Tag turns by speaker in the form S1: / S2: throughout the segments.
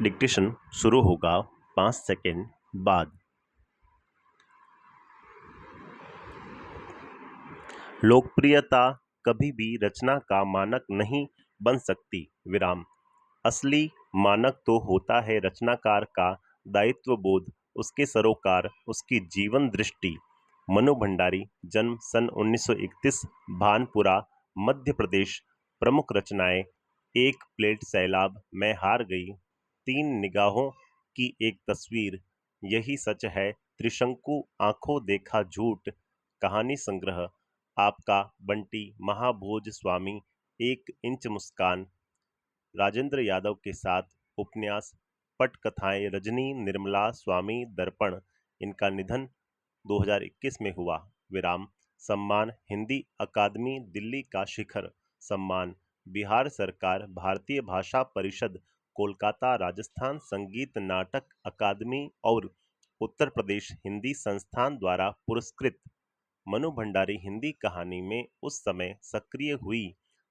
S1: Dictation शुरू होगा 5 second बाद। लोकप्रियता कभी भी रचना का मानक नहीं बन सकती। विराम। असली मानक तो होता है रचनाकार का दायित्व बोध, उसके सरोकार, उसकी जीवन दृष्टि। मनु भंडारी, जन्म सन 1931, भानपुरा, मध्य प्रदेश। प्रमुख रचनाएं: एक प्लेट सैलाब, मैं हार गई, तीन निगाहों की एक तस्वीर, यही सच है, त्रिशंकु, आंखों देखा झूठ। कहानी संग्रह: आपका बंटी, महाभोज स्वामी, एक इंच मुस्कान। राजेंद्र यादव के साथ उपन्यास। पटकथाएं: रजनी, निर्मला, स्वामी, दर्पण। इनका निधन 2021 में हुआ। विराम। सम्मान: हिंदी अकादमी दिल्ली का शिखर सम्मान, बिहार सरकार, भारतीय भाषा परिषद, कोलकाता, राजस्थान संगीत नाटक अकादमी और उत्तर प्रदेश हिंदी संस्थान द्वारा पुरस्कृत। मनु भंडारी हिंदी कहानी में उस समय सक्रिय हुई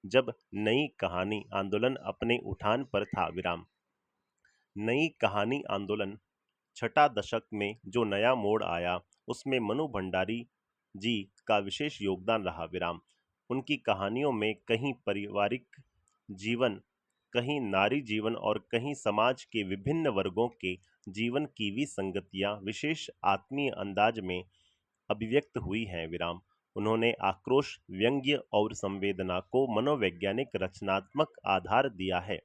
S1: जब नई कहानी आंदोलन अपने उठान पर था। विराम। नई कहानी आंदोलन छठा दशक में जो नया मोड़ आया, उसमें मनु भंडारी जी का विशेष योगदान रहा। विराम। उनकी कहानियों में कहीं पारिवारिक जीवन, कहीं नारी जीवन और कहीं समाज के विभिन्न वर्गों के जीवन की विसंगतियां विशेष आत्मीय अंदाज में अभिव्यक्त हुई हैं। विराम। उन्होंने आक्रोश, व्यंग्य और संवेदना को मनोवैज्ञानिक रचनात्मक आधार दिया है,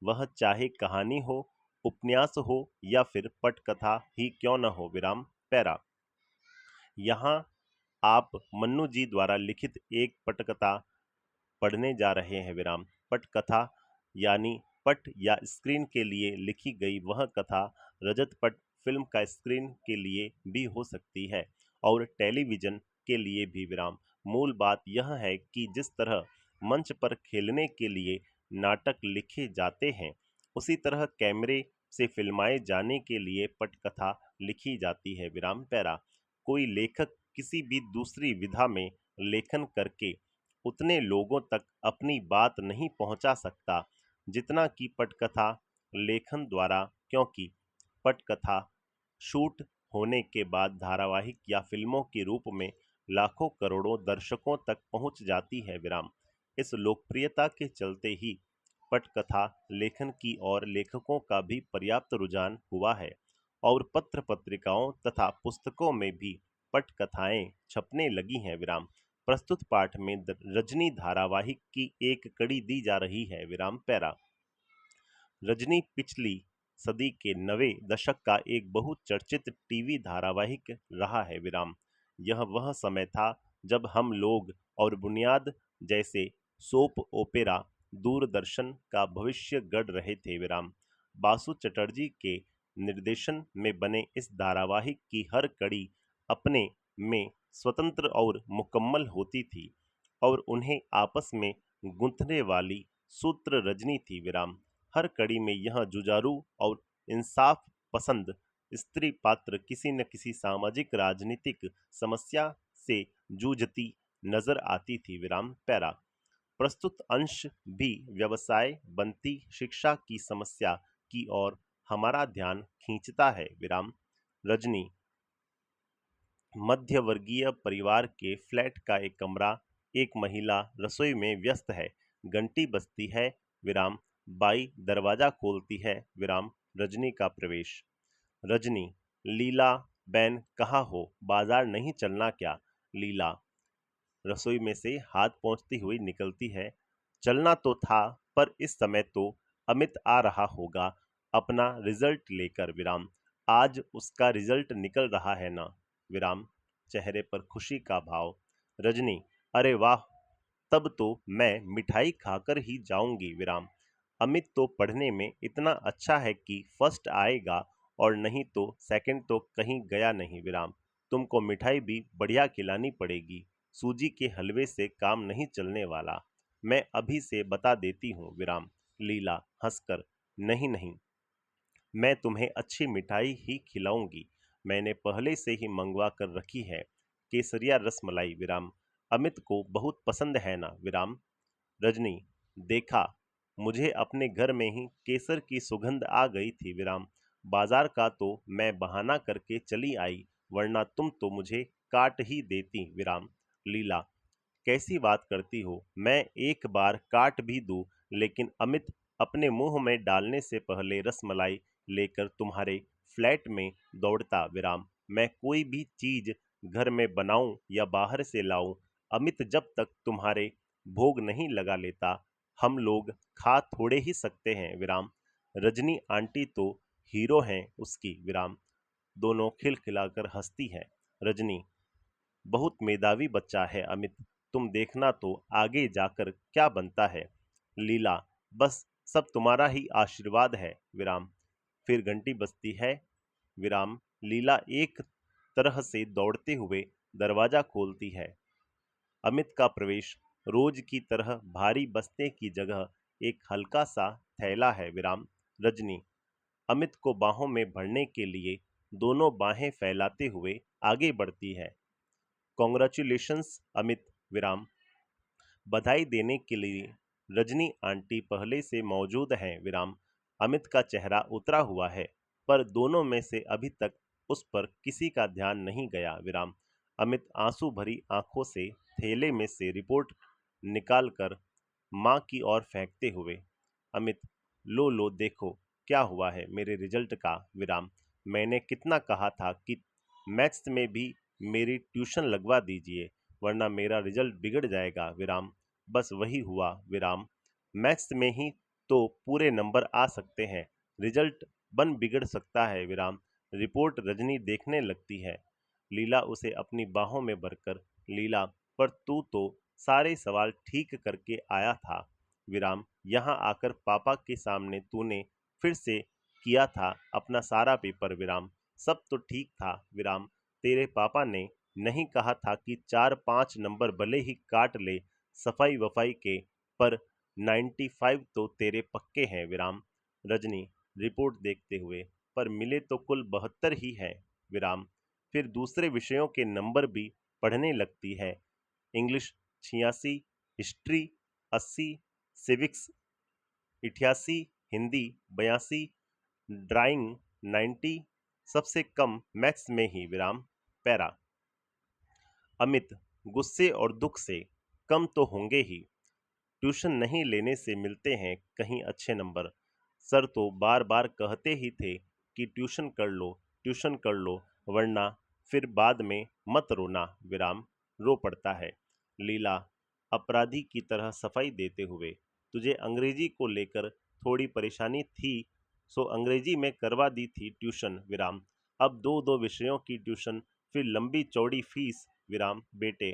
S1: वह चाहे कहानी हो, उपन्यास हो या फिर पटकथा ही क्यों न हो। विराम। पैरा। यहाँ आप मन्नू जी द्वारा लिखित एक पटकथा पढ़ने जा रहे हैं। विराम। पटकथा यानी पट या स्क्रीन के लिए लिखी गई वह कथा रजत पट फिल्म का स्क्रीन के लिए भी हो सकती है और टेलीविजन के लिए भी। विराम। मूल बात यह है कि जिस तरह मंच पर खेलने के लिए नाटक लिखे जाते हैं, उसी तरह कैमरे से फिल्माए जाने के लिए पटकथा लिखी जाती है। विराम। पैरा। कोई लेखक किसी भी दूसरी विधा में लेखन करके उतने लोगों तक अपनी बात नहीं पहुंचा सकता जितना कि पटकथा लेखन द्वारा, क्योंकि पटकथा शूट होने के बाद धारावाहिक या फिल्मों के रूप में लाखों करोड़ों दर्शकों तक पहुंच जाती है। विराम। इस लोकप्रियता के चलते ही पटकथा लेखन की ओर लेखकों का भी पर्याप्त रुझान हुआ है और पत्र पत्रिकाओं तथा पुस्तकों में भी पटकथाएं छपने लगी हैं। विराम। प्रस्तुत पाठ में रजनी धारावाहिक की एक कड़ी दी जा रही है। विराम। पैरा। रजनी पिछली सदी के 90 दशक का एक बहुचर्चित टीवी धारावाहिक रहा है। विराम। यह वह समय था जब हम लोग और बुनियाद जैसे सोप ओपेरा दूरदर्शन का भविष्य गढ़ रहे थे। विराम। बासु चटर्जी के निर्देशन में बने इस धारावाहिक की हर कड़ी अपने में स्वतंत्र और मुकम्मल होती थी और उन्हें आपस में गूंथने वाली सूत्र रजनी थी। विराम। हर कड़ी में यह जुझारू और इंसाफ पसंद स्त्री पात्र किसी न किसी सामाजिक राजनीतिक समस्या से जूझती नजर आती थी। विराम। पैरा। प्रस्तुत अंश भी व्यवसाय बनती शिक्षा की समस्या की ओर हमारा ध्यान खींचता है। विराम। रजनी मध्यवर्गीय परिवार के फ्लैट का एक कमरा, एक महिला रसोई में व्यस्त है, घंटी बजती है। विराम। बाई दरवाजा खोलती है। विराम। रजनी का प्रवेश। रजनी। लीला बैन कहाँ हो, बाजार नहीं चलना क्या। लीला रसोई में से हाथ पोंछती हुई निकलती है। चलना तो था, पर इस समय तो अमित आ रहा होगा अपना रिजल्ट लेकर। विराम। आज उसका रिजल्ट निकल रहा है ना। विराम। चेहरे पर खुशी का भाव। रजनी। अरे वाह, तब तो मैं मिठाई खाकर ही जाऊंगी। विराम। अमित तो पढ़ने में इतना अच्छा है कि फर्स्ट आएगा और नहीं तो सेकंड तो कहीं गया नहीं। विराम। तुमको मिठाई भी बढ़िया खिलानी पड़ेगी, सूजी के हलवे से काम नहीं चलने वाला, मैं अभी से बता देती हूँ। विराम। लीला हंसकर। नहीं नहीं, मैं तुम्हें अच्छी मिठाई ही खिलाऊंगी, मैंने पहले से ही मंगवा कर रखी है, केसरिया रसमलाई। विराम। अमित को बहुत पसंद है ना। विराम। रजनी। देखा, मुझे अपने घर में ही केसर की सुगंध आ गई थी विराम। बाजार का तो मैं बहाना करके चली आई, वरना तुम तो मुझे काट ही देती विराम। लीला, कैसी बात करती हो, मैं एक बार काट भी दूं, लेकिन अमित अपने मुंह में डालने से पहले रसमलाई लेकर तुम्हारे फ्लैट में दौड़ता विराम। मैं कोई भी चीज घर में बनाऊं या बाहर से लाऊं, अमित जब तक तुम्हारे भोग नहीं लगा लेता, हम लोग खा थोड़े ही सकते हैं विराम। रजनी आंटी तो हीरो हैं उसकी विराम। दोनों खिलखिलाकर हंसती हैं। रजनी, बहुत मेधावी बच्चा है अमित, तुम देखना तो आगे जाकर क्या बनता है। लीला, बस सब तुम्हारा ही आशीर्वाद है विराम। फिर घंटी बजती है विराम। लीला एक तरह से दौड़ते हुए दरवाजा खोलती है। अमित का प्रवेश रोज की तरह भारी बस्ते की जगह एक हल्का सा थैला है विराम। रजनी अमित को बाहों में भरने के लिए दोनों बाहें फैलाते हुए आगे बढ़ती है। कॉन्ग्रेचुलेशंस अमित विराम। बधाई देने के लिए रजनी आंटी पहले से मौजूद हैं विराम। अमित का चेहरा उतरा हुआ है, पर दोनों में से अभी तक उस पर किसी का ध्यान नहीं गया विराम। अमित आंसू भरी आंखों से थैले में से रिपोर्ट निकालकर माँ की ओर फेंकते हुए, अमित, लो लो देखो क्या हुआ है मेरे रिजल्ट का विराम। मैंने कितना कहा था कि मैथ्स में भी मेरी ट्यूशन लगवा दीजिए, वरना मेरा रिजल्ट बिगड़ जाएगा विराम। बस वही हुआ विराम। मैथ्स में ही तो पूरे नंबर आ सकते हैं, रिजल्ट बन बिगड़ सकता है विराम। रिपोर्ट रजनी देखने लगती है। लीला उसे अपनी बाहों में भरकर, लीला, पर तू तो सारे सवाल ठीक करके आया था विराम। यहाँ आकर पापा के सामने तूने फिर से किया था अपना सारा पेपर विराम। सब तो ठीक था विराम। तेरे पापा ने नहीं कहा था कि 4-5 नंबर भले ही काट ले सफाई वफाई के, पर 95 तो तेरे पक्के हैं विराम। रजनी रिपोर्ट देखते हुए, पर मिले तो कुल 72 ही हैं विराम। फिर दूसरे विषयों के नंबर भी पढ़ने लगती है। English 86, history 80, civics 88, Hindi 82, drawing 90, सबसे कम मैथ्स में ही विराम। पैरा। अमित, गुस्से और दुख से कम तो होंगे ही, ट्यूशन नहीं लेने से मिलते हैं कहीं अच्छे नंबर। सर तो बार बार कहते ही थे कि ट्यूशन कर लो, ट्यूशन कर लो, वरना फिर बाद में मत रोना विराम। रो पड़ता है। लीला अपराधी की तरह सफाई देते हुए, तुझे अंग्रेजी को लेकर थोड़ी परेशानी थी, सो अंग्रेजी में करवा दी थी ट्यूशन विराम। अब दो दो विषयों की ट्यूशन, फिर लंबी चौड़ी फीस विराम। बेटे,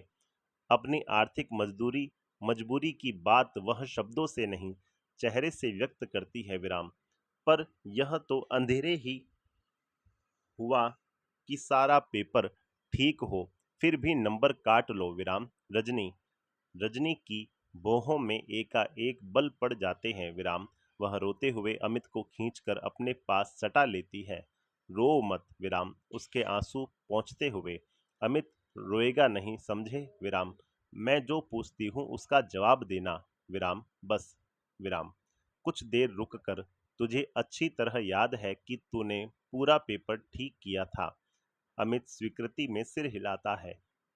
S1: अपनी आर्थिक मजबूरी की बात वह शब्दों से नहीं, चेहरे से व्यक्त करती है विराम। पर यह तो अंधेरे ही हुआ कि सारा पेपर ठीक हो, फिर भी नंबर काट लो विराम। रजनी रजनी की भौहों में एकाएक बल पड़ जाते हैं विराम। वह रोते हुए अमित को खींचकर अपने पास सटा लेती है। रो मत विराम, उसके आंसू पहुंचते हुए। अमित रोएगा नहीं समझे विराम। मैं जो पूछती हूँ उसका जवाब देना विराम, बस विराम। कुछ देर रुक कर, तुझे अच्छी तरह याद है कि तूने पूरा पेपर ठीक किया था। अमित स्वीकृति में सिर हिलाता है।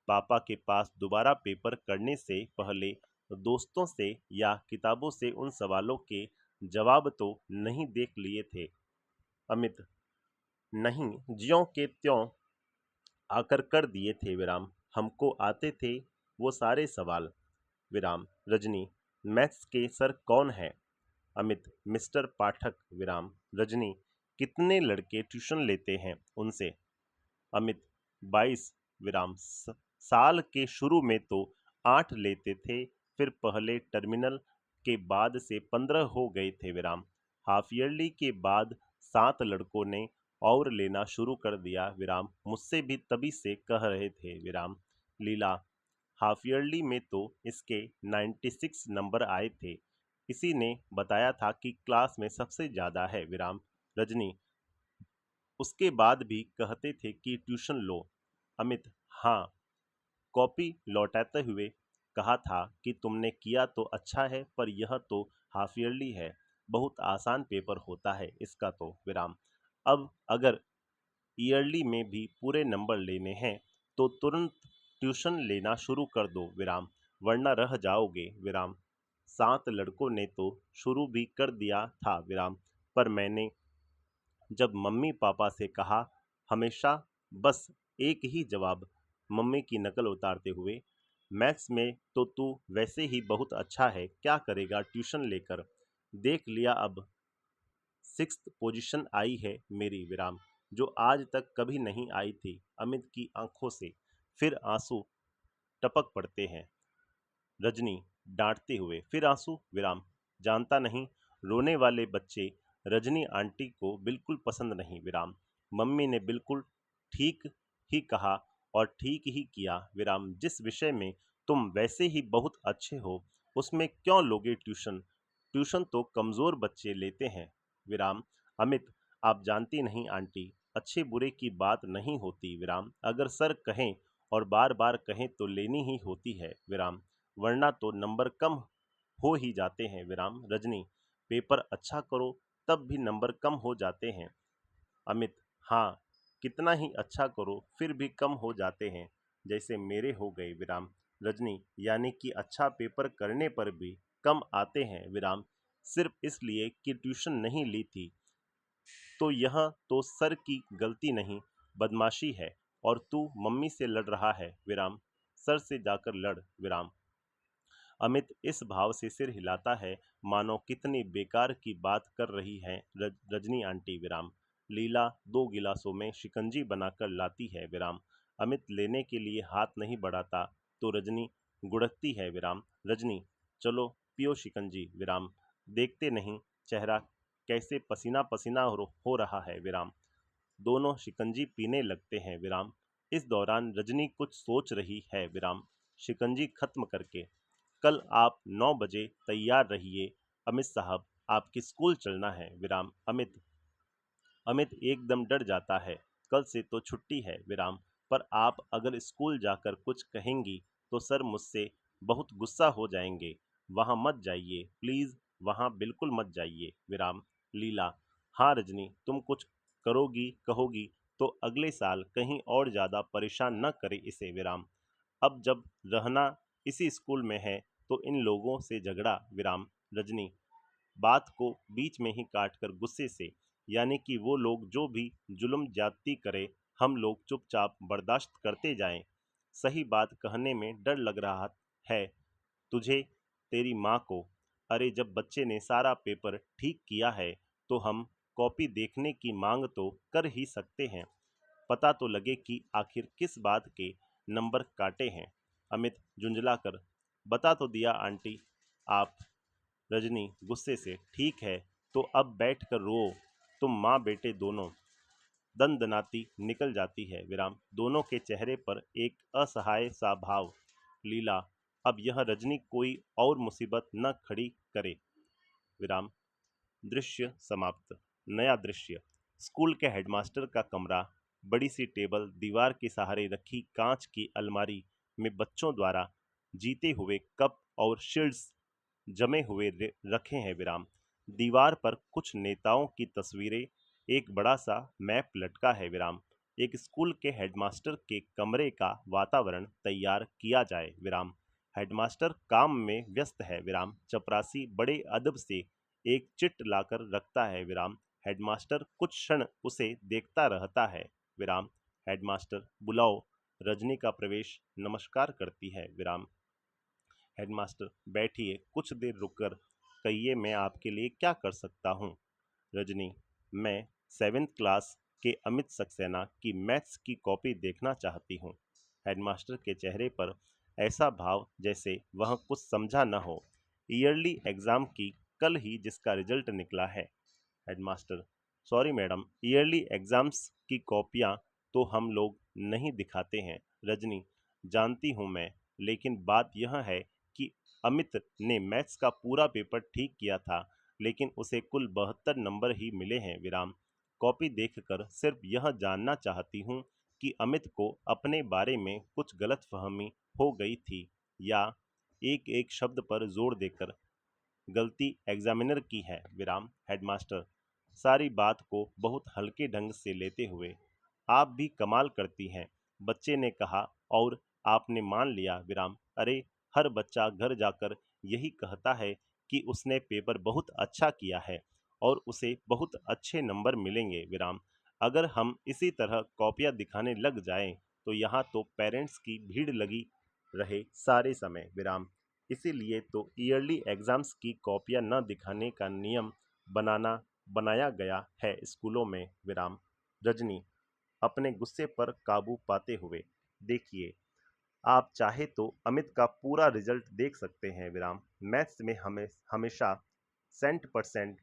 S1: पापा के पास दोबारा पेपर करने से पहले दोस्तों से या किताबों से उन सवालों के जवाब तो नहीं देख लिए थे। अमित, नहीं, ज्यों के त्यों आकर कर दिए थे विराम। हमको आते थे वो सारे सवाल विराम। रजनी, मैथ्स के सर कौन है? अमित, मिस्टर पाठक विराम। रजनी, कितने लड़के ट्यूशन लेते हैं उनसे? अमित, 22 विराम। साल के शुरू में तो 8 लेते थे, फिर पहले टर्मिनल के बाद से 15 हो गए थे विराम। हाफ ईयरली के बाद 7 लड़कों ने और लेना शुरू कर दिया विराम। मुझसे भी तभी से कह रहे थे विराम। लीला, हाफ ईयरली में तो इसके 96 नंबर आए थे, किसी ने बताया था कि क्लास में सबसे ज़्यादा है विराम। रजनी, उसके बाद भी कहते थे कि ट्यूशन लो। अमित, हाँ, कॉपी लौटाते हुए कहा था कि तुमने किया तो अच्छा है, पर यह तो हाफ ईयरली है, बहुत आसान पेपर होता है इसका तो विराम। अब अगर ईयरली में भी पूरे नंबर लेने हैं तो तुरंत ट्यूशन लेना शुरू कर दो विराम, वरना रह जाओगे विराम। 7 लड़कों ने तो शुरू भी कर दिया था विराम, पर मैंने जब मम्मी पापा से कहा, हमेशा बस एक ही जवाब, मम्मी की नकल उतारते हुए, मैथ्स में तो तू वैसे ही बहुत अच्छा है, क्या करेगा ट्यूशन लेकर, देख लिया अब 6th पोजीशन आई है मेरी विराम, जो आज तक कभी नहीं आई थी। अमित की आंखों से फिर आंसू टपक पड़ते हैं। रजनी डांटते हुए, फिर आंसू विराम, जानता नहीं, रोने वाले बच्चे रजनी आंटी को बिल्कुल पसंद नहीं विराम। मम्मी ने बिल्कुल ठीक ही कहा और ठीक ही किया विराम, जिस विषय में तुम वैसे ही बहुत अच्छे हो उसमें क्यों लोगे ट्यूशन, ट्यूशन तो कमजोर बच्चे लेते हैं विराम। अमित, आप जानती नहीं आंटी, अच्छे बुरे की बात नहीं होती विराम, अगर सर कहें और बार बार कहें तो लेनी ही होती है विराम, वरना तो नंबर कम हो ही जाते हैं विराम। रजनी, पेपर अच्छा करो तब भी नंबर कम हो जाते हैं। अमित, हाँ, कितना ही अच्छा करो फिर भी कम हो जाते हैं, जैसे मेरे हो गए विराम। रजनी, यानी कि अच्छा पेपर करने पर भी कम आते हैं विराम, सिर्फ इसलिए कि ट्यूशन नहीं ली थी, तो यह तो सर की गलती नहीं, बदमाशी है, और तू मम्मी से लड़ रहा है विराम, सर से जाकर लड़ विराम। अमित इस भाव से सिर हिलाता है मानो कितनी बेकार की बात कर रही है रजनी आंटी विराम। लीला 2 गिलासों में शिकंजी बनाकर लाती है विराम, अमित लेने के लिए हाथ नहीं बढ़ाता तो रजनी गुड़कती है विराम। रजनी, चलो पियो शिकंजी विराम, देखते नहीं चेहरा कैसे पसीना पसीना हो रहा है विराम। दोनों शिकंजी पीने लगते हैं विराम। इस दौरान रजनी कुछ सोच रही है विराम, शिकंजी खत्म करके, कल आप 9 बजे तैयार रहिए अमित साहब, आपकी स्कूल चलना है विराम। अमित, अमित एकदम डर जाता है, कल से तो छुट्टी है विराम, पर आप अगर स्कूल जाकर कुछ कहेंगी तो सर मुझसे बहुत गुस्सा हो जाएंगे, वहां मत जाइए प्लीज, वहां बिल्कुल मत जाइए विराम। लीला, हाँ रजनी, तुम कुछ करोगी कहोगी तो अगले साल कहीं और ज्यादा परेशान न करे इसे विराम। अब जब रहना इसी स्कूल में है तो इन लोगों से झगड़ा विराम। रजनी, बात को बीच में ही काटकर गुस्से से, यानी कि वो लोग जो भी जुल्म ज्यादती करे हम लोग चुपचाप बर्दाश्त करते जाएं, सही बात कहने में डर लग रहा है तुझे, तेरी माँ को, अरे जब बच्चे ने सारा पेपर ठीक किया है तो हम कॉपी देखने की मांग तो कर ही सकते हैं, पता तो लगे कि आखिर किस बात के नंबर काटे हैं। अमित झुंझलाकर, बता तो दिया आंटी आप। रजनी गुस्से से, ठीक है तो अब बैठ कर रो, तुम माँ बेटे दोनों। दनदनाती निकल जाती है विराम, दोनों के चेहरे पर एक असहाय सा भाव। लीला, अब यह रजनी कोई और मुसीबत न खड़ी करे विराम। दृश्य समाप्त। नया दृश्य, स्कूल के हेडमास्टर का कमरा, बड़ी सी टेबल, दीवार के सहारे रखी कांच की अलमारी में बच्चों द्वारा जीते हुए कप और शील्ड्स जमे हुए रखे हैं विराम। दीवार पर कुछ नेताओं की तस्वीरें, एक बड़ा सा मैप लटका है विराम। एक स्कूल के हेडमास्टर के कमरे का वातावरण तैयार किया जाए विराम। हेडमास्टर काम में व्यस्त है विराम, चपरासी बड़े अदब से एक चिट लाकर रखता है विराम। हेडमास्टर कुछ क्षण उसे देखता रहता है विराम। हेडमास्टर, बुलाओ। रजनी का प्रवेश, नमस्कार करती है विराम। हेडमास्टर, बैठिए, कुछ देर रुककर कहिए मैं आपके लिए क्या कर सकता हूँ। रजनी, मैं 7th क्लास के अमित सक्सेना की मैथ्स की कॉपी देखना चाहती हूँ। हेडमास्टर के चेहरे पर ऐसा भाव जैसे वह कुछ समझा न हो। ईयरली एग्जाम की कल ही जिसका रिजल्ट निकला है। Headmaster, sorry madam, yearly exams की कॉपियाँ तो हम लोग नहीं दिखाते हैं। रजनी, जानती हूँ मैं, लेकिन बात यह है कि अमित ने मैथ्स का पूरा पेपर ठीक किया था, लेकिन उसे कुल 72 नंबर ही मिले हैं विराम। कॉपी देखकर सिर्फ यह जानना चाहती हूँ कि अमित को अपने बारे में कुछ गलतफहमी हो गई थी या एक एक शब्द पर जोर देकर गलती एग्जामिनर की है विराम। हेडमास्टर सारी बात को बहुत हल्के ढंग से लेते हुए, आप भी कमाल करती हैं, बच्चे ने कहा। और आपने मान लिया विराम। अरे, हर बच्चा घर जाकर यही कहता है कि उसने पेपर बहुत अच्छा किया है और उसे बहुत अच्छे नंबर मिलेंगे विराम। अगर हम इसी तरह कॉपियां दिखाने लग जाएं तो यहाँ तो पेरेंट्स की भीड़ लगी रहे सारे समय विराम। इसीलिए तो ईयरली एग्जाम्स की कॉपियां न दिखाने का नियम बनाया गया है स्कूलों में विराम। रजनी अपने गुस्से पर काबू पाते हुए, देखिए, आप चाहे तो अमित का पूरा रिजल्ट देख सकते हैं विराम। मैथ्स में हमेशा 100%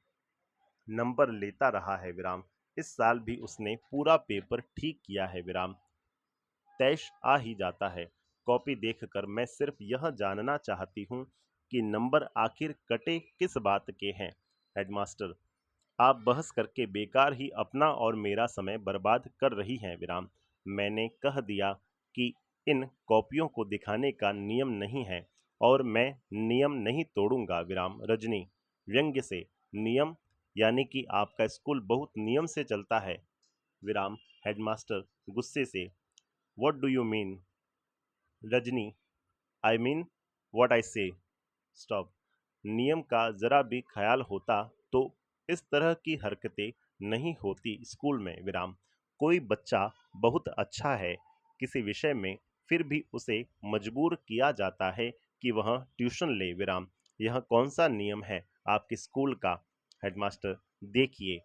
S1: नंबर लेता रहा है विराम। इस साल भी उसने पूरा पेपर ठीक किया है विराम। तैश आ ही जाता है कॉपी देखकर। मैं सिर्फ यह जानना चाहती हूँ कि नंबर आखिर कटे किस बात के हैं। हेडमास्टर आप बहस करके बेकार ही अपना और मेरा समय बर्बाद कर रही हैं विराम। मैंने कह दिया कि इन कॉपियों को दिखाने का नियम नहीं है और मैं नियम नहीं तोड़ूंगा विराम। रजनी व्यंग्य से, नियम यानी कि आपका स्कूल बहुत नियम से चलता है विराम। हेडमास्टर गुस्से से, what do you mean? Rajni I mean what I से। स्टॉप। नियम का जरा भी ख्याल होता तो इस तरह की हरकतें नहीं होती स्कूल में विराम। कोई बच्चा बहुत अच्छा है किसी विषय में, फिर भी उसे मजबूर किया जाता है कि वह ट्यूशन ले विराम। यह कौन सा नियम है आपके स्कूल का? हेडमास्टर देखिए,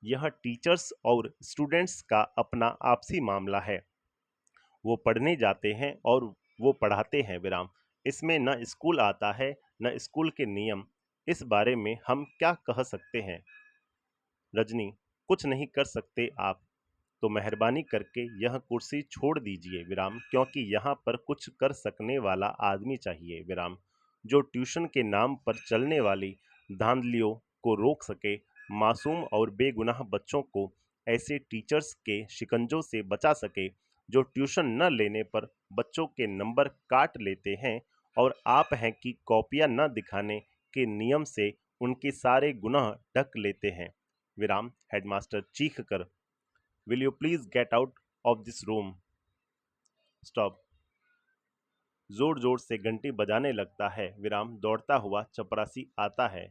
S1: यह टीचर्स और स्टूडेंट्स का अपना आपसी मामला है। वो पढ़ने जाते हैं और वो पढ़ाते हैं विराम। इसमें न स्कूल आता है न स्कूल के नियम। इस बारे में हम क्या कह सकते हैं? रजनी कुछ नहीं कर सकते आप तो मेहरबानी करके यह कुर्सी छोड़ दीजिए विराम, क्योंकि यहाँ पर कुछ कर सकने वाला आदमी चाहिए विराम, जो ट्यूशन के नाम पर चलने वाली धांधलियों को रोक सके, मासूम और बेगुनाह बच्चों को ऐसे टीचर्स के शिकंजों से बचा सके जो ट्यूशन न लेने पर बच्चों के नंबर काट लेते हैं। और आप हैं कि कॉपियां न दिखाने के नियम से उनके सारे गुनाह ढक लेते हैं विराम। हेडमास्टर चीख कर, will you please get out of this room? Stop. जोर जोर से घंटी बजाने लगता है विराम। दौड़ता हुआ चपरासी आता है।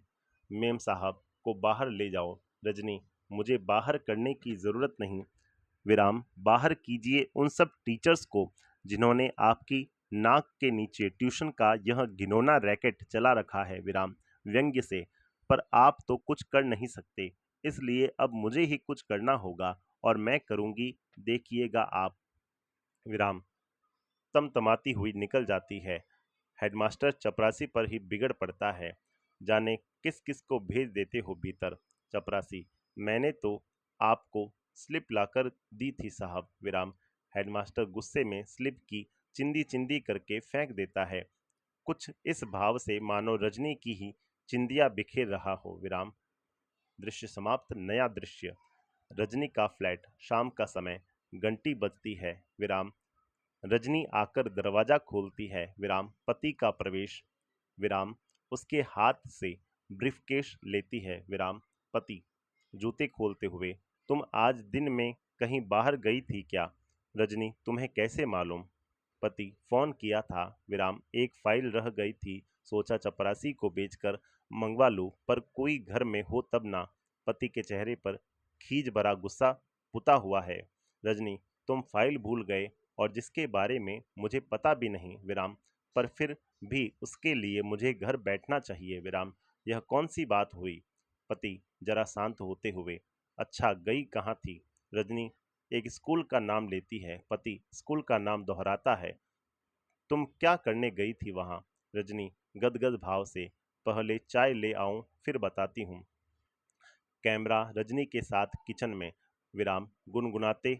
S1: मेम साहब को बाहर ले जाओ। रजनी मुझे बाहर करने की जरूरत नहीं विराम। बाहर कीजिए उन सब टीचर्स को जिन्होंने आपकी नाक के नीचे ट्यूशन का यह घिनौना रैकेट चला रखा है विराम। व्यंग्य से, पर आप तो कुछ कर नहीं सकते, इसलिए अब मुझे ही कुछ करना होगा और मैं करूंगी, देखिएगा आप विराम। तमतमाती हुई निकल जाती है। हेडमास्टर चपरासी पर ही बिगड़ पड़ता है। जाने किस किस को भेज देते हो भीतर। चपरासी मैंने तो आपको स्लिप लाकर दी थी साहब विराम। हेडमास्टर गुस्से में स्लिप की चिंदी चिंदी करके फेंक देता है, कुछ इस भाव से मानो रजनी की ही चिंदियां बिखेर रहा हो विराम। दृश्य समाप्त। नया दृश्य, रजनी का फ्लैट। शाम का समय, घंटी बजती है विराम। रजनी आकर दरवाजा खोलती है विराम। पति का प्रवेश विराम। उसके हाथ से ब्रीफकेस लेती है विराम। पति जूते खोलते हुए, तुम आज दिन में कहीं बाहर गई थी क्या? रजनी तुम्हें कैसे मालूम? पति फोन किया था विराम, एक फाइल रह गई थी, सोचा चपरासी को बेचकर मंगवा लूं, पर कोई घर में हो तब ना। पति के चेहरे पर खीज भरा गुस्सा पुता हुआ है। रजनी तुम फाइल भूल गए, और जिसके बारे में मुझे पता भी नहीं विराम, पर फिर भी उसके लिए मुझे घर बैठना चाहिए विराम। यह कौन सी बात हुई? पति जरा शांत होते हुए, अच्छा गई कहाँ थी? रजनी एक स्कूल का नाम लेती है। पति स्कूल का नाम दोहराता है। तुम क्या करने गई थी वहां? रजनी गदगद भाव से, पहले चाय ले आऊं फिर बताती हूँ। कैमरा रजनी के साथ किचन में विराम। गुनगुनाते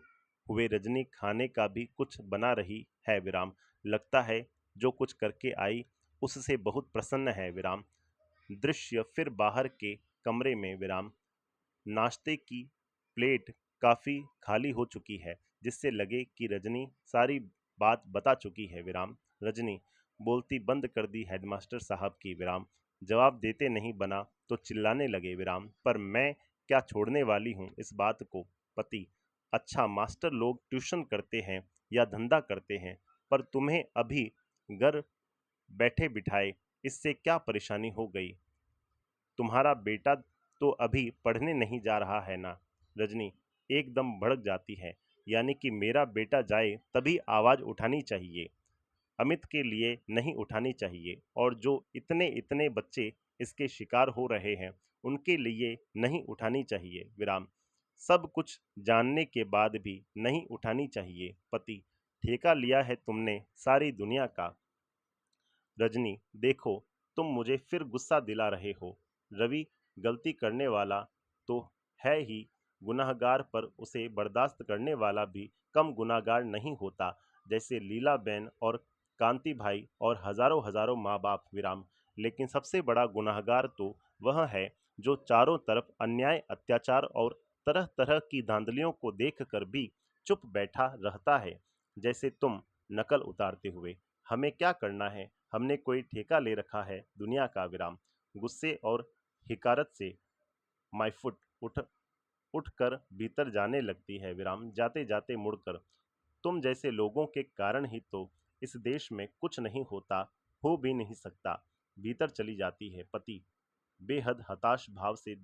S1: हुए रजनी खाने का भी कुछ बना रही है विराम। लगता है जो कुछ करके आई उससे बहुत प्रसन्न है विराम। दृश्य फिर बाहर के कमरे में विराम। नाश्ते की प्लेट काफी खाली हो चुकी है, जिससे लगे कि रजनी सारी बात बता चुकी है विराम। रजनी बोलती बंद कर दी हेडमास्टर साहब की विराम। जवाब देते नहीं बना तो चिल्लाने लगे विराम। पर मैं क्या छोड़ने वाली हूँ इस बात को। पति, अच्छा मास्टर लोग ट्यूशन करते हैं या धंधा करते हैं, पर तुम्हें अभी घर बैठे बिठाए इससे क्या परेशानी हो गई। तुम्हारा बेटा तो अभी पढ़ने नहीं जा रहा है ना। रजनी एकदम भड़क जाती है। यानी कि मेरा बेटा जाए तभी आवाज उठानी चाहिए, अमित के लिए नहीं उठानी चाहिए, और जो इतने इतने बच्चे इसके शिकार हो रहे हैं उनके लिए नहीं उठानी चाहिए विराम। सब कुछ जानने के बाद भी नहीं उठानी चाहिए। पति, ठेका लिया है तुमने सारी दुनिया का। रजनी, देखो तुम मुझे फिर गुस्सा दिला रहे हो। रवि गलती करने वाला तो है ही, गुनाहगार पर उसे बर्दाश्त करने वाला भी कम गुनाहगार नहीं होता। जैसे लीलाबेन और कांति भाई और हजारों हजारों माँ बाप विराम। लेकिन सबसे बड़ा गुनाहगार तो वह है जो चारों तरफ अन्याय अत्याचार और तरह तरह की धांधलियों को देखकर भी चुप बैठा रहता है, जैसे तुम नकल उतारते हुए। हमें क्या करना है, हमने कोई ठेका ले रखा है दुनिया का विराम। गुस्से और हिकारत से माई फुट उठकर भीतर जाने लगती है विराम। जाते जाते मुड़कर, तुम जैसे लोगों के कारण ही तो इस देश में कुछ नहीं होता, हो भी नहीं सकता। भीतर चली जाती है। पति बेहद हताश भाव से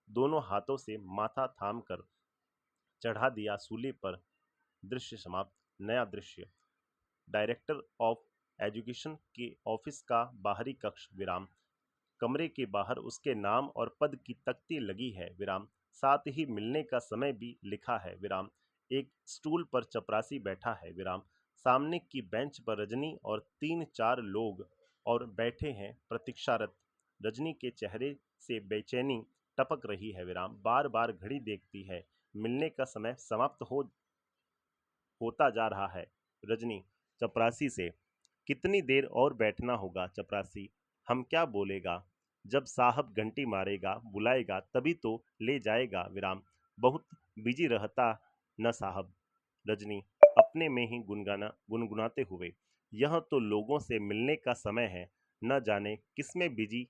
S1: दोनों हाथों से माथा थाम कर चढ़ा दिया सूली पर। दृश्य समाप्त। नया दृश्य। डायरेक्टर ऑफ एजुकेशन के ऑफिस का बाहरी कक्ष विराम। कमरे के बाहर उसके नाम और पद की तख्ती लगी है विराम। साथ ही मिलने का समय भी लिखा है विराम। एक स्टूल पर चपरासी बैठा है विराम। सामने की बेंच पर रजनी और तीन चार लोग और बैठे हैं प्रतीक्षारत। रजनी के चेहरे से बेचैनी टपक रही है विराम। बार बार घड़ी देखती है। मिलने का समय समाप्त होता जा रहा है। रजनी चपरासी से, कितनी देर और बैठना होगा चपरासी, हम क्या बोलेगा। जब साहब घंटी मारेगा बुलाएगा तभी तो ले जाएगा विराम। बहुत बिजी रहता न साहब। रजनी अपने में ही गुनगुनाते हुए, यह तो लोगों से मिलने का समय है, न जाने किसमें बिजी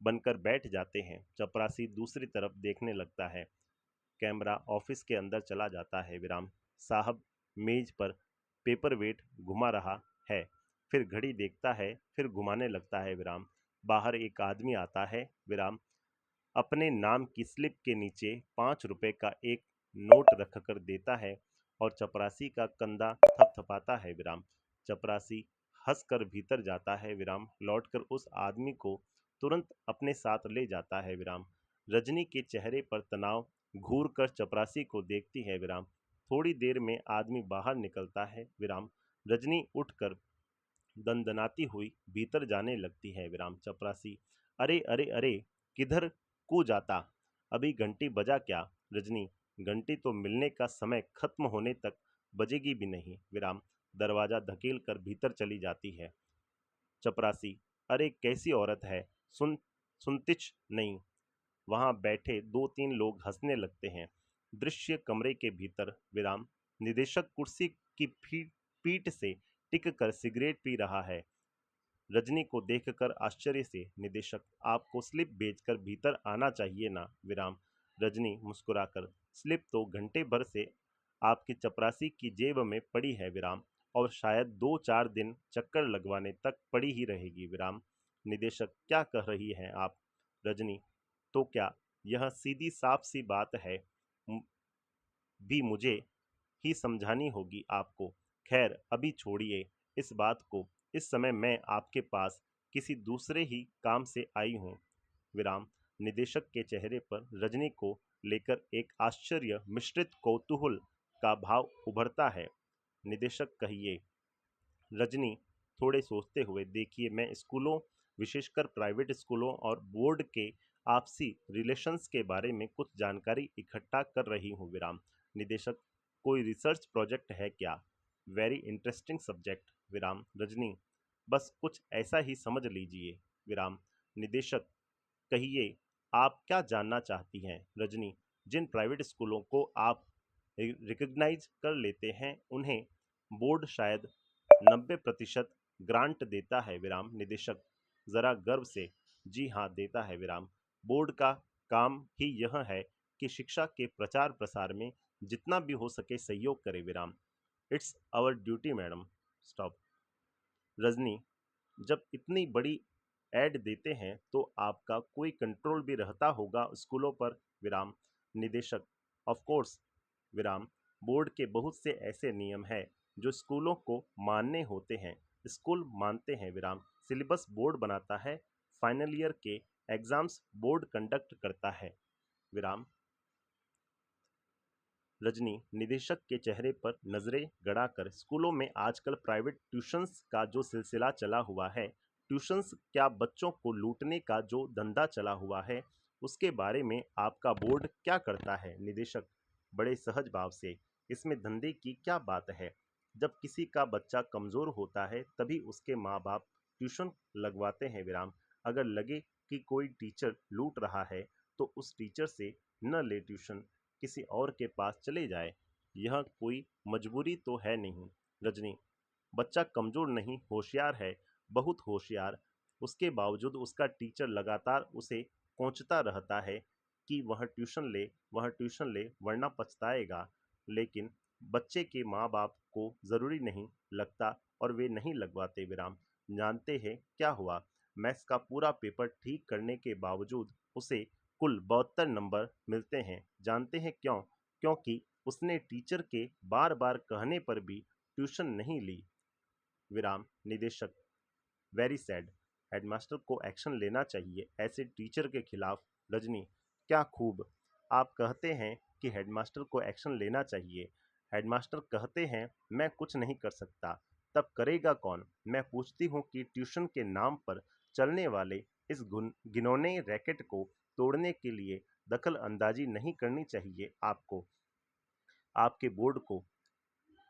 S1: बनकर बैठ जाते हैं। चपरासी दूसरी तरफ देखने लगता है। कैमरा ऑफिस के अंदर चला जाता है विराम। साहब मेज पर पेपर वेट घुमा रहा है, फिर घड़ी देखता है, फिर घुमाने लगता है विराम। बाहर एक आदमी आता है विराम। अपने नाम की स्लिप के नीचे 5 रुपए का एक नोट रखकर देता है और चपरासी का कंधा थपथपाता है विराम। चपरासी हंसकर भीतर जाता है विराम। लौटकर उस आदमी को तुरंत अपने साथ ले जाता है विराम। रजनी के चेहरे पर तनाव घूर कर चपरासी को देखती है विराम। थोड़ी देर में आदमी बाहर निकलता है विराम। रजनी उठकर दंदनाती हुई भीतर जाने लगती है विराम। चपरासी, अरे अरे अरे, किधर को जाता, अभी घंटी बजा क्या। रजनी, घंटी तो मिलने का समय खत्म होने तक बजेगी भी नहीं विराम। दरवाजा धकेल कर भीतर चली जाती है। चपरासी, अरे कैसी औरत है, सुनतिच नहीं। वहां बैठे दो तीन लोग हंसने लगते हैं। दृश्य कमरे के भीतर विराम। निदेशक कुर्सी की पीठ से टिक कर सिगरेट पी रहा है। रजनी को देखकर आश्चर्य से, निदेशक आपको स्लिप बेचकर भीतर आना चाहिए ना विराम। रजनी मुस्कुराकर, स्लिप तो घंटे भर से आपकी चपरासी की जेब में पड़ी है विराम, और शायद 2-4 दिन चक्कर लगवाने तक पड़ी ही रहेगी विराम। निदेशक, क्या कह रही हैं आप। रजनी, तो क्या यह सीधी साफ सी बात है, मु- भी मुझे ही समझानी होगी आपको। खैर अभी छोड़िए इस बात को, इस समय मैं आपके पास किसी दूसरे ही काम से आई हूँ विराम। निदेशक के चेहरे पर रजनी को लेकर एक आश्चर्य मिश्रित कौतूहल का भाव उभरता है। निदेशक, कहिए। रजनी थोड़े सोचते हुए, देखिए मैं स्कूलों, विशेषकर प्राइवेट स्कूलों और बोर्ड के आपसी रिलेशंस के बारे में कुछ जानकारी इकट्ठा कर रही हूँ विराम। निदेशक, कोई रिसर्च प्रोजेक्ट है क्या। वेरी इंटरेस्टिंग सब्जेक्ट विराम। रजनी, बस कुछ ऐसा ही समझ लीजिए विराम। निदेशक, कहिए आप क्या जानना चाहती हैं। रजनी, जिन प्राइवेट स्कूलों को आप रिकग्नाइज कर लेते हैं उन्हें बोर्ड शायद 90% ग्रांट देता है विराम। निदेशक जरा गर्व से, जी हाँ, देता है विराम। बोर्ड का काम ही यह है कि शिक्षा के प्रचार प्रसार में जितना भी हो सके सहयोग करे विराम। It's our duty madam. Stop. Rajni, जब इतनी बड़ी ऐड देते हैं तो आपका कोई कंट्रोल भी रहता होगा स्कूलों पर विराम। निदेशक, ऑफ कोर्स विराम। बोर्ड के बहुत से ऐसे नियम हैं जो स्कूलों को मानने होते हैं। स्कूल मानते हैं विराम। सिलेबस बोर्ड बनाता है। फाइनल ईयर के एग्जाम्स बोर्ड कंडक्ट करता है विराम। रजनी, निदेशक के चेहरे पर नजरें गड़ाकर, स्कूलों में आजकल प्राइवेट ट्यूशंस का जो सिलसिला चला हुआ है, ट्यूशंस क्या बच्चों को लूटने का जो धंधा चला हुआ है, उसके बारे में आपका बोर्ड क्या करता है? निदेशक बड़े सहज भाव से, इसमें धंधे की क्या बात है? जब किसी का बच्चा कमजोर होता है तभी उसके माँ बाप ट्यूशन लगवाते हैं विराम। अगर लगे कि कोई टीचर लूट रहा है तो उस टीचर से न ले ट्यूशन, किसी और के पास चले जाए। यह कोई मजबूरी तो है नहीं। रजनी, बच्चा कमजोर नहीं, होशियार है, बहुत होशियार। उसके बावजूद उसका टीचर लगातार उसे कोंचता रहता है कि वह ट्यूशन ले वरना पछताएगा। लेकिन बच्चे के माँ बाप को जरूरी नहीं लगता और वे नहीं लगवाते विराम। जानते हैं क्या हुआ? मैथ्स का पूरा पेपर ठीक करने के बावजूद उसे कुल 72 नंबर मिलते हैं। जानते हैं क्यों? क्योंकि उसने टीचर के बार बार कहने पर भी ट्यूशन नहीं ली विराम। निदेशक वेरी सैड। हेडमास्टर को एक्शन लेना चाहिए ऐसे टीचर के खिलाफ। रजनी, क्या खूब। आप कहते हैं कि हेडमास्टर को एक्शन लेना चाहिए। हेडमास्टर कहते हैं मैं कुछ नहीं कर सकता, तब करेगा कौन? मैं पूछती हूँ कि ट्यूशन के नाम पर चलने वाले इस घिनौने रैकेट को तोड़ने के लिए दखल अंदाजी नहीं करनी चाहिए आपको। आपके बोर्ड को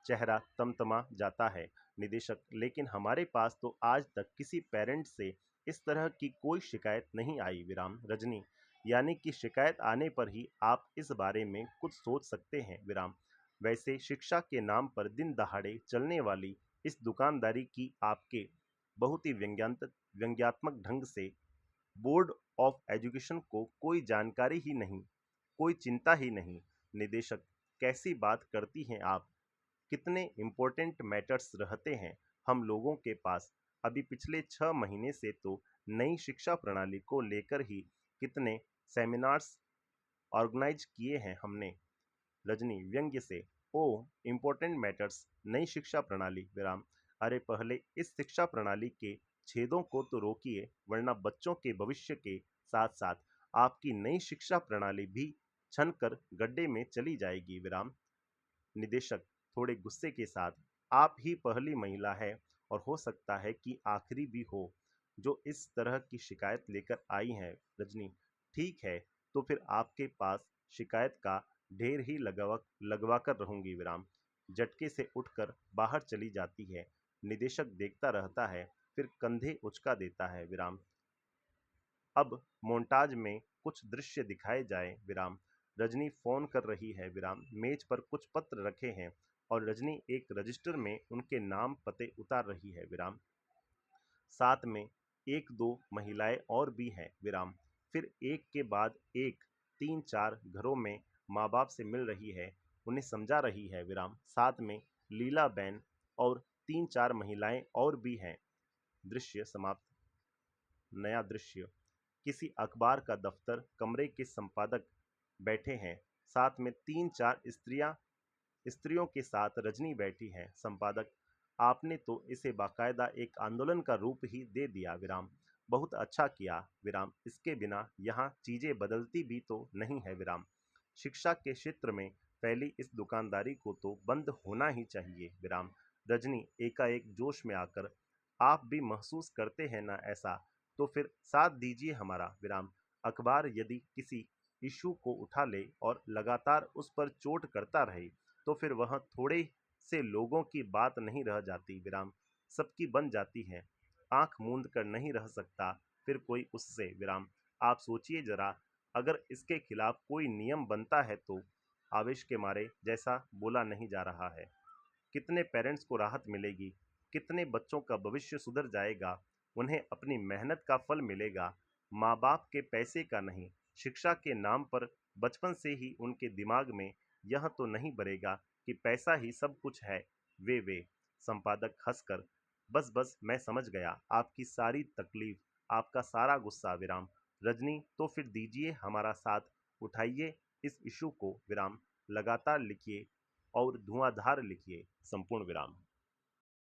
S1: चेहरा तमतमा जाता है। निदेशक, लेकिन हमारे पास तो आज तक किसी पेरेंट से इस तरह की कोई शिकायत नहीं आई विराम। रजनी, यानी कि शिकायत आने पर ही आप इस बारे में कुछ सोच सकते हैं विराम। वैसे शिक्षा के नाम पर दिन दहाड़े चलने वाली इस दुकानदारी की आपके बहुत ही व्यंग्यात्मक ढंग से बोर्ड ऑफ एजुकेशन को कोई जानकारी ही नहीं, कोई चिंता ही नहीं। निदेशक, कैसी बात करती हैं आप? कितने इम्पोर्टेंट मैटर्स रहते हैं हम लोगों के पास। अभी पिछले 6 महीने से तो नई शिक्षा प्रणाली को लेकर ही कितने सेमिनार्स ऑर्गेनाइज किए हैं हमने। रजनी व्यंग्य से, ओ इम्पोर्टेंट मैटर्स, नई शिक्षा प्रणाली विराम। अरे पहले इस शिक्षा प्रणाली के छेदों को तो रोकिए, वरना बच्चों के भविष्य के साथ साथ आपकी नई शिक्षा प्रणाली भी छन कर गड्ढे में चली जाएगी विराम। निदेशक थोड़े गुस्से के साथ, आप ही पहली महिला है और हो सकता है कि आखिरी भी हो जो इस तरह की शिकायत लेकर आई हैं। रजनी, ठीक है, तो फिर आपके पास शिकायत का ढेर ही लगवा कर रहूंगी विराम। झटके से उठकर बाहर चली जाती है। निदेशक देखता रहता है, फिर कंधे उचका देता है विराम। अब मोन्टाज में कुछ दृश्य दिखाए जाए विराम। रजनी फोन कर रही है विराम। मेज पर कुछ पत्र रखे हैं और रजनी एक रजिस्टर में उनके नाम पते उतार रही है विराम। साथ में एक दो महिलाएं और भी हैं विराम। फिर एक के बाद एक 3-4 घरों में माँ बाप से मिल रही है, उन्हें समझा रही है विराम। साथ में लीला बैन और 3-4 महिलाएं और भी हैं। दृश्य समाप्त। नया दृश्य। किसी अखबार का दफ्तर, कमरे के संपादक बैठे हैं, साथ में 3-4 स्त्रियों के साथ रजनी बैठी है। संपादक, आपने तो इसे बाकायदा एक आंदोलन का रूप ही दे दिया विराम। बहुत अच्छा किया विराम। इसके बिना यहाँ चीजें बदलती भी तो नहीं है विराम। शिक्षा के क्षेत्र में फैली इस दुकानदारी को तो बंद होना ही चाहिए विराम। रजनी एकाएक जोश में आकर, आप भी महसूस करते हैं ना ऐसा? तो फिर साथ दीजिए हमारा विराम। अखबार यदि किसी इशू को उठा ले और लगातार उस पर चोट करता रहे तो फिर वह थोड़े से लोगों की बात नहीं रह जाती विराम, सबकी बन जाती है। आंख मूंद कर नहीं रह सकता फिर कोई उससे विराम। आप सोचिए जरा, अगर इसके खिलाफ कोई नियम बनता है तो। आवेश के मारे जैसा बोला नहीं जा रहा है। कितने पेरेंट्स को राहत मिलेगी, कितने बच्चों का भविष्य सुधर जाएगा, उन्हें अपनी मेहनत का फल मिलेगा। माँ बाप के पैसे का नहीं, शिक्षा के नाम पर बचपन से ही उनके दिमाग में यह तो नहीं बनेगा कि पैसा ही सब कुछ है। वे संपादक हंसकर, बस बस मैं समझ गया आपकी सारी तकलीफ, आपका सारा गुस्सा विराम। रजनी, तो फिर दीजिए हमारा साथ, उठाइए इस इशू को विराम, लगातार लिखिए और धुआंधार लिखिए, संपूर्ण विराम।